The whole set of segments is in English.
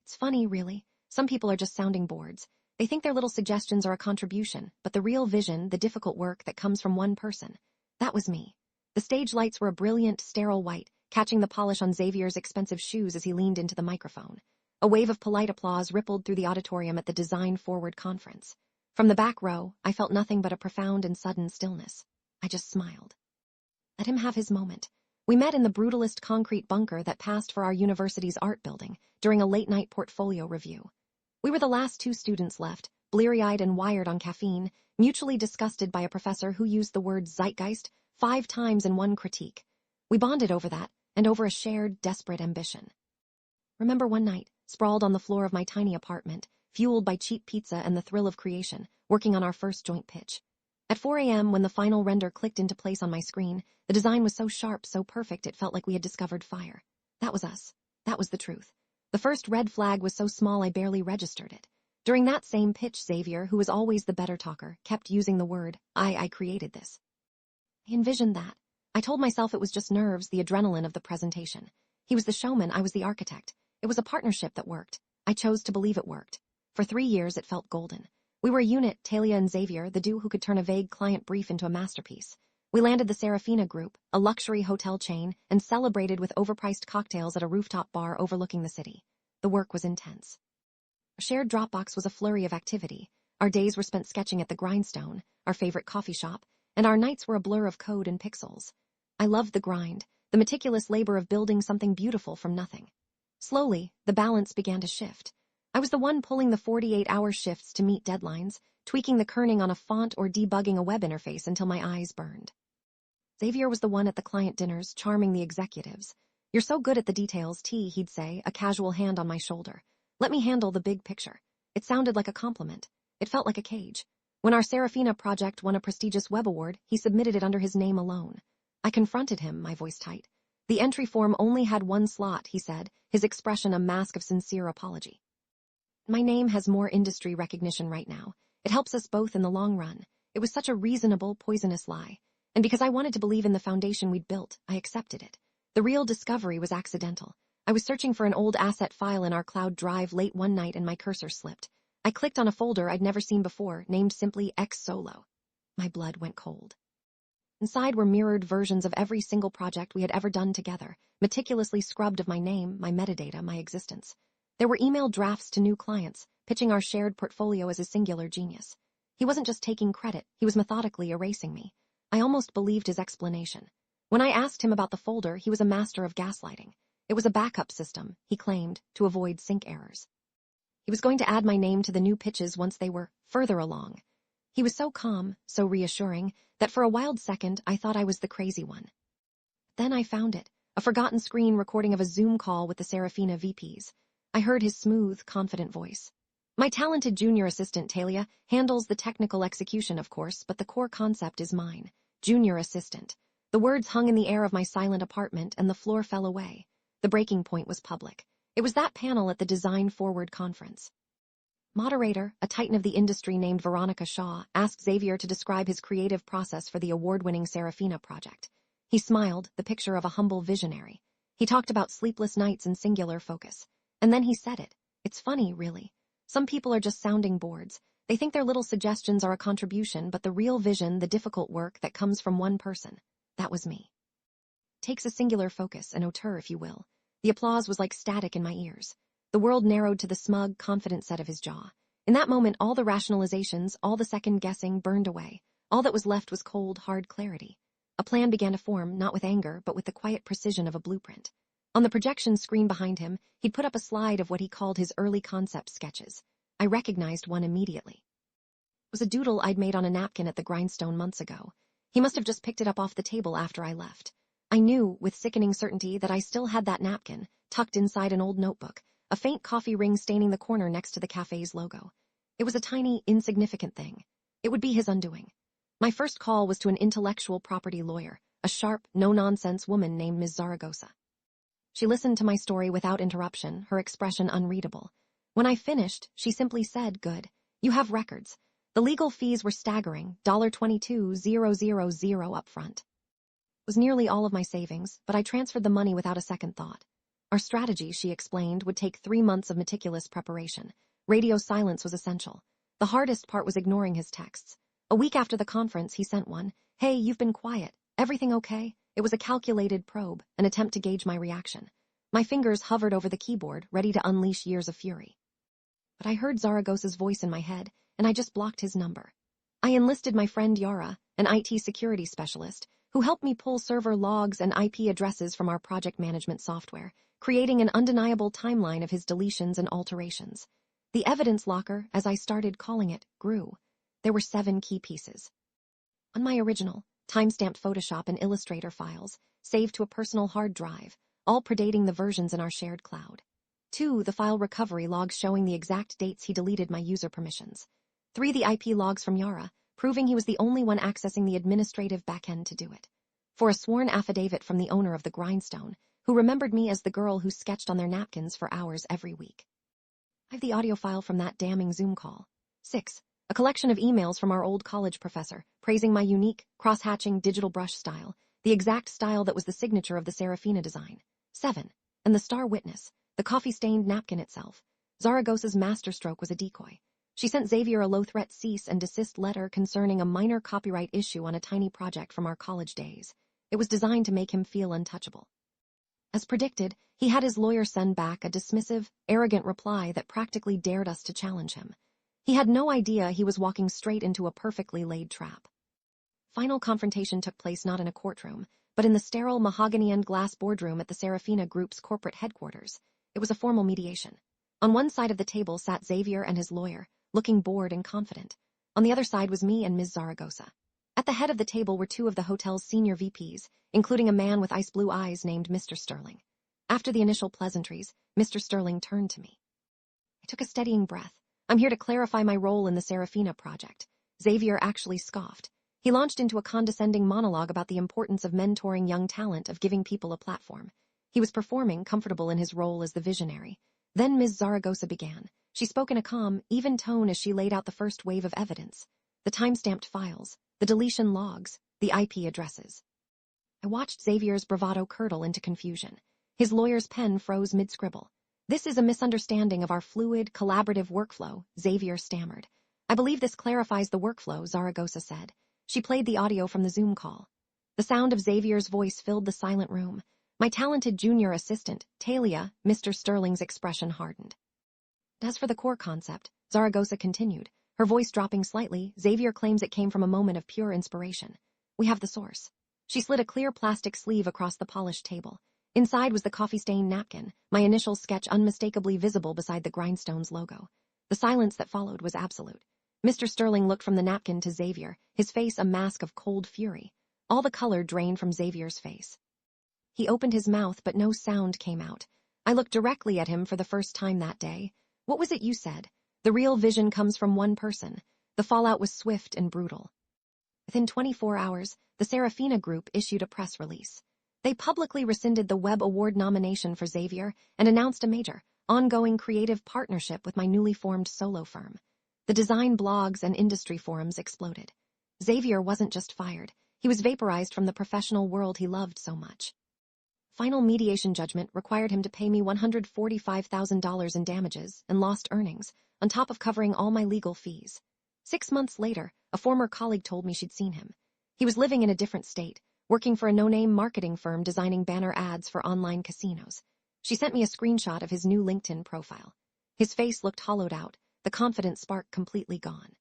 It's funny, really. Some people are just sounding boards. They think their little suggestions are a contribution, but the real vision, the difficult work that comes from one person. That was me. The stage lights were a brilliant, sterile white, catching the polish on Xavier's expensive shoes as he leaned into the microphone. A wave of polite applause rippled through the auditorium at the Design Forward conference. From the back row, I felt nothing but a profound and sudden stillness. I just smiled. Let him have his moment. We met in the brutalist concrete bunker that passed for our university's art building during a late-night portfolio review. We were the last 2 students left, bleary-eyed and wired on caffeine, mutually disgusted by a professor who used the word zeitgeist 5 times in one critique. We bonded over that, and over a shared, desperate ambition. Remember one night, sprawled on the floor of my tiny apartment, fueled by cheap pizza and the thrill of creation, working on our first joint pitch. At 4 a.m., when the final render clicked into place on my screen, the design was so sharp, so perfect, it felt like we had discovered fire. That was us. That was the truth. The first red flag was so small I barely registered it. During that same pitch, Xavier, who was always the better talker, kept using the word, I created this. I envisioned that. I told myself it was just nerves, the adrenaline of the presentation. He was the showman, I was the architect. It was a partnership that worked. I chose to believe it worked. For 3 years, it felt golden. We were a unit, Talia and Xavier, the duo who could turn a vague client brief into a masterpiece. We landed the Serafina Group, a luxury hotel chain, and celebrated with overpriced cocktails at a rooftop bar overlooking the city. The work was intense. Our shared Dropbox was a flurry of activity. Our days were spent sketching at the Grindstone, our favorite coffee shop, and our nights were a blur of code and pixels. I loved the grind, the meticulous labor of building something beautiful from nothing. Slowly, the balance began to shift. I was the one pulling the 48-hour shifts to meet deadlines, tweaking the kerning on a font or debugging a web interface until my eyes burned. Xavier was the one at the client dinners, charming the executives. You're so good at the details, T, he'd say, a casual hand on my shoulder. Let me handle the big picture. It sounded like a compliment. It felt like a cage. When our Serafina project won a prestigious web award, he submitted it under his name alone. I confronted him, my voice tight. The entry form only had 1 slot, he said, his expression a mask of sincere apology. My name has more industry recognition right now. It helps us both in the long run. It was such a reasonable, poisonous lie. And because I wanted to believe in the foundation we'd built, I accepted it. The real discovery was accidental. I was searching for an old asset file in our cloud drive late one night and my cursor slipped. I clicked on a folder I'd never seen before, named simply X Solo. My blood went cold. Inside were mirrored versions of every single project we had ever done together, meticulously scrubbed of my name, my metadata, my existence. There were email drafts to new clients, pitching our shared portfolio as a singular genius. He wasn't just taking credit, he was methodically erasing me. I almost believed his explanation. When I asked him about the folder, he was a master of gaslighting. It was a backup system, he claimed, to avoid sync errors. He was going to add my name to the new pitches once they were further along. He was so calm, so reassuring, that for a wild second I thought I was the crazy one. Then I found it, a forgotten screen recording of a Zoom call with the Serafina VPs. I heard his smooth, confident voice. My talented junior assistant, Talia, handles the technical execution, of course, but the core concept is mine. Junior assistant. The words hung in the air of my silent apartment, and the floor fell away. The breaking point was public. It was that panel at the Design Forward conference. Moderator, a titan of the industry named Veronica Shaw, asked Xavier to describe his creative process for the award-winning Serafina project. He smiled, the picture of a humble visionary. He talked about sleepless nights and singular focus. And then he said it. It's funny, really. Some people are just sounding boards. They think their little suggestions are a contribution, but the real vision, the difficult work that comes from one person. That was me. Takes a singular focus, an auteur, if you will. The applause was like static in my ears. The world narrowed to the smug, confident set of his jaw. In that moment, all the rationalizations, all the second-guessing burned away. All that was left was cold, hard clarity. A plan began to form, not with anger, but with the quiet precision of a blueprint. On the projection screen behind him, he'd put up a slide of what he called his early concept sketches. I recognized one immediately. It was a doodle I'd made on a napkin at the Grindstone months ago. He must have just picked it up off the table after I left. I knew, with sickening certainty, that I still had that napkin, tucked inside an old notebook, a faint coffee ring staining the corner next to the cafe's logo. It was a tiny, insignificant thing. It would be his undoing. My first call was to an intellectual property lawyer, a sharp, no-nonsense woman named Ms. Zaragoza. She listened to my story without interruption, her expression unreadable. When I finished, she simply said, "Good. You have records." The legal fees were staggering, $22,000 up front. It was nearly all of my savings, but I transferred the money without a second thought. Our strategy, she explained, would take 3 months of meticulous preparation. Radio silence was essential. The hardest part was ignoring his texts. A week after the conference, he sent one. "Hey, you've been quiet. Everything okay?" It was a calculated probe, an attempt to gauge my reaction. My fingers hovered over the keyboard, ready to unleash years of fury. But I heard Zaragoza's voice in my head, and I just blocked his number. I enlisted my friend Yara, an IT security specialist, who helped me pull server logs and IP addresses from our project management software, creating an undeniable timeline of his deletions and alterations. The evidence locker, as I started calling it, grew. There were 7 key pieces. On my original, timestamped Photoshop and Illustrator files, saved to a personal hard drive, all predating the versions in our shared cloud. 2, the file recovery logs showing the exact dates he deleted my user permissions. 3, the IP logs from Yara, proving he was the only one accessing the administrative backend to do it. 4, a sworn affidavit from the owner of the Grindstone, who remembered me as the girl who sketched on their napkins for hours every week. I have the audio file from that damning Zoom call. 6, a collection of emails from our old college professor, praising my unique, cross-hatching digital brush style, the exact style that was the signature of the Serafina design. 7, and the star witness, the coffee-stained napkin itself. Zaragoza's masterstroke was a decoy. She sent Xavier a low-threat cease and desist letter concerning a minor copyright issue on a tiny project from our college days. It was designed to make him feel untouchable. As predicted, he had his lawyer send back a dismissive, arrogant reply that practically dared us to challenge him. He had no idea he was walking straight into a perfectly laid trap. Final confrontation took place not in a courtroom, but in the sterile mahogany and glass boardroom at the Serafina Group's corporate headquarters. It was a formal mediation. On one side of the table sat Xavier and his lawyer, looking bored and confident. On the other side was me and Ms. Zaragoza. At the head of the table were 2 of the hotel's senior VPs, including a man with ice-blue eyes named Mr. Sterling. After the initial pleasantries, Mr. Sterling turned to me. I took a steadying breath. "I'm here to clarify my role in the Serafina project." Xavier actually scoffed. He launched into a condescending monologue about the importance of mentoring young talent, of giving people a platform. He was performing, comfortable in his role as the visionary. Then Ms. Zaragoza began. She spoke in a calm, even tone as she laid out the first wave of evidence. The timestamped files, the deletion logs, the IP addresses. I watched Xavier's bravado curdle into confusion. His lawyer's pen froze mid-scribble. "This is a misunderstanding of our fluid, collaborative workflow," Xavier stammered. "I believe this clarifies the workflow," Zaragoza said. She played the audio from the Zoom call. The sound of Xavier's voice filled the silent room. My talented junior assistant, Talia, Mr. Sterling's expression hardened. As for the core concept, Zaragoza continued, her voice dropping slightly. "Xavier claims it came from a moment of pure inspiration. We have the source." She slid a clear plastic sleeve across the polished table. Inside was the coffee-stained napkin, my initial sketch unmistakably visible beside the Grindstone's logo. The silence that followed was absolute. Mr. Sterling looked from the napkin to Xavier, his face a mask of cold fury. All the color drained from Xavier's face. He opened his mouth, but no sound came out. I looked directly at him for the first time that day. "What was it you said? The real vision comes from one person." The fallout was swift and brutal. Within 24 hours, the Serafina Group issued a press release. They publicly rescinded the Web Award nomination for Xavier and announced a major, ongoing creative partnership with my newly formed solo firm. The design blogs and industry forums exploded. Xavier wasn't just fired, he was vaporized from the professional world he loved so much. Final mediation judgment required him to pay me $145,000 in damages and lost earnings, on top of covering all my legal fees. 6 months later, a former colleague told me she'd seen him. He was living in a different state, working for a no-name marketing firm designing banner ads for online casinos. She sent me a screenshot of his new LinkedIn profile. His face looked hollowed out, the confident spark completely gone.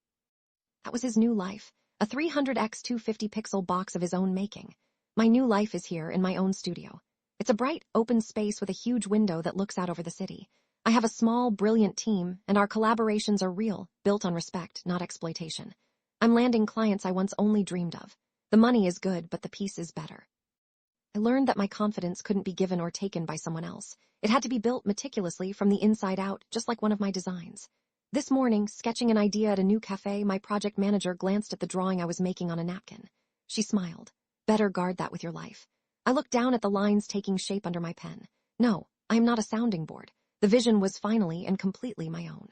That was his new life, a 300x 250-pixel box of his own making. My new life is here in my own studio. It's a bright, open space with a huge window that looks out over the city. I have a small, brilliant team, and our collaborations are real, built on respect, not exploitation. I'm landing clients I once only dreamed of. The money is good, but the peace is better. I learned that my confidence couldn't be given or taken by someone else. It had to be built meticulously from the inside out, just like one of my designs. This morning, sketching an idea at a new cafe, my project manager glanced at the drawing I was making on a napkin. She smiled. "Better guard that with your life." I looked down at the lines taking shape under my pen. No, I am not a sounding board. The vision was finally and completely my own.